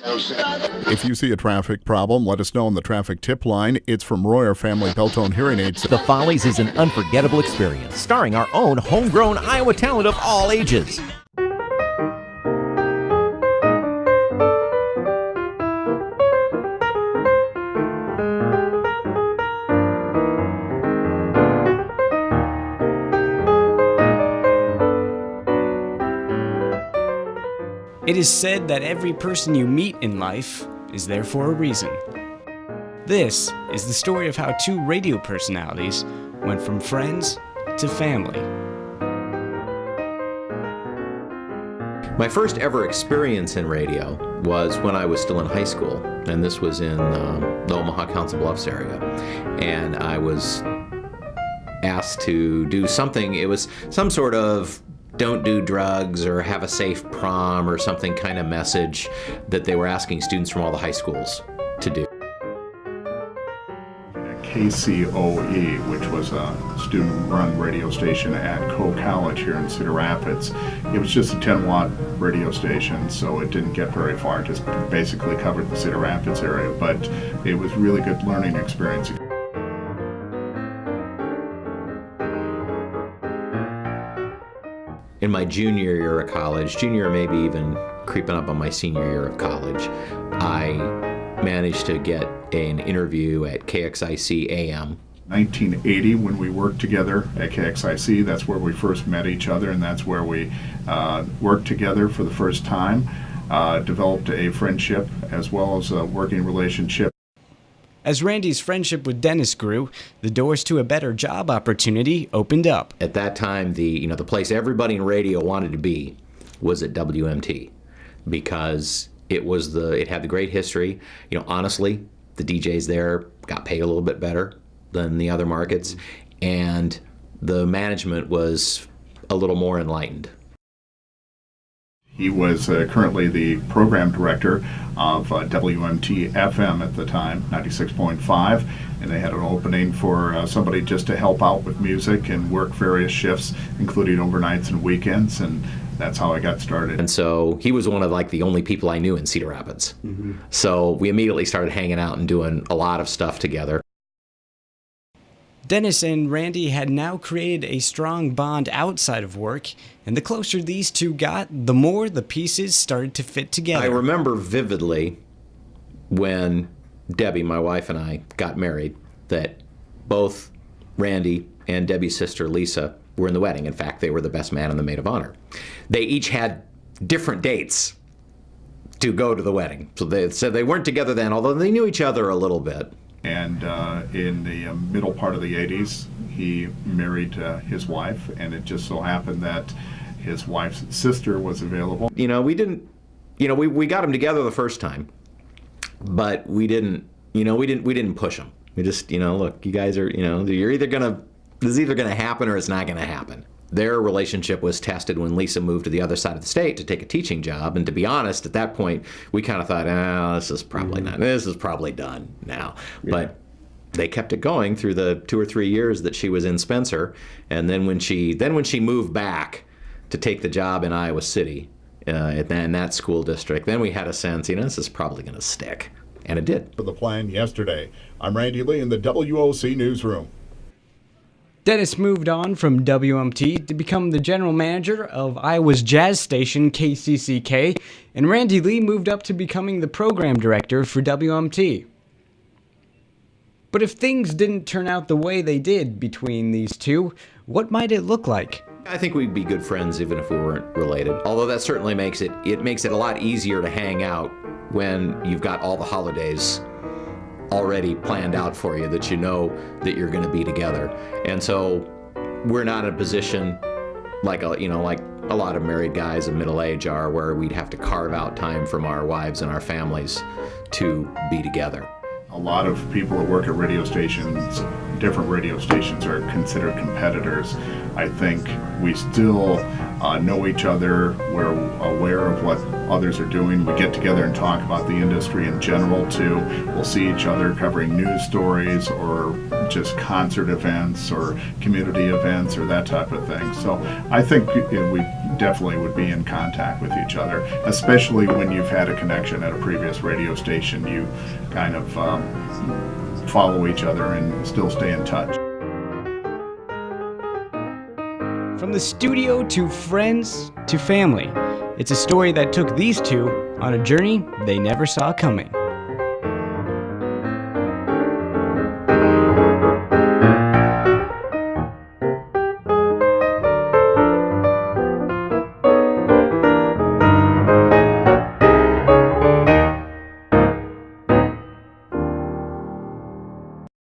If you see a traffic problem, let us know on the traffic tip line. It's from Royer Family Beltone Hearing Aids. The Follies is an unforgettable experience, starring our own homegrown Iowa talent of all ages. It is said that every person you meet in life is there for a reason. This is the story of how two radio personalities went from friends to family. My first ever experience in radio was when I was still in high school, and this was in the Omaha Council Bluffs area. And I was asked to do something. It was some sort of don't do drugs or have a safe prom or something kind of message that they were asking students from all the high schools to do. KCOE, which was a student-run radio station at Coe College here in Cedar Rapids. It was just a 10-watt radio station, so it didn't get very far. It just basically covered the Cedar Rapids area, but it was really good learning experience. In my junior year of college, junior maybe even creeping up on my senior year of college, I managed to get an interview at KXIC AM. 1980, when we worked together at KXIC, that's where we first met each other, and that's where we worked together for the first time, developed a friendship as well as a working relationship. As Randy's friendship with Dennis grew, the doors to a better job opportunity opened up. At that time, the place everybody in radio wanted to be was at WMT, because it had the great history. Honestly, the DJs there got paid a little bit better than the other markets, and the management was a little more enlightened. He was currently the program director of WMT FM at the time, 96.5, and they had an opening for somebody just to help out with music and work various shifts, including overnights and weekends, and that's how I got started. And so he was one of the only people I knew in Cedar Rapids. Mm-hmm. So we immediately started hanging out and doing a lot of stuff together. Dennis and Randy had now created a strong bond outside of work, and the closer these two got, the more the pieces started to fit together. I remember vividly when Debbie, my wife, and I got married, that both Randy and Debbie's sister, Lisa, were in the wedding. In fact, they were the best man and the maid of honor. They each had different dates to go to the wedding. So they said they weren't together then, although they knew each other a little bit. And in the middle part of the 80s, he married his wife, and it just so happened that his wife's sister was available. We got them together the first time, but we didn't push them. We just, look, you guys are, this is either gonna happen or it's not gonna happen. Their relationship was tested when Lisa moved to the other side of the state to take a teaching job, and to be honest, at that point, we kind of thought, this is probably done now. Yeah. But they kept it going through the 2 or 3 years that she was in Spencer, and then when she moved back to take the job in Iowa City, in that school district, then we had a sense, this is probably going to stick, and it did. For the plan yesterday, I'm Randy Lee in the WOC newsroom. Dennis moved on from WMT to become the general manager of Iowa's jazz station KCCK, and Randy Lee moved up to becoming the program director for WMT. But if things didn't turn out the way they did between these two, what might it look like? I think we'd be good friends even if we weren't related. Although that certainly makes it a lot easier to hang out when you've got all the holidays already planned out for you, that you know that you're going to be together. And so we're not in a position like a lot of married guys of middle age are, where we'd have to carve out time from our wives and our families to be together. A lot of people that work at radio stations, different radio stations, are considered competitors. I think we still know each other. We're aware of what others are doing. We get together and talk about the industry in general too. We'll see each other covering news stories or just concert events or community events or that type of thing. So I think we definitely would be in contact with each other, especially when you've had a connection at a previous radio station. You kind of follow each other and still stay in touch. From the studio to friends to family, it's a story that took these two on a journey they never saw coming.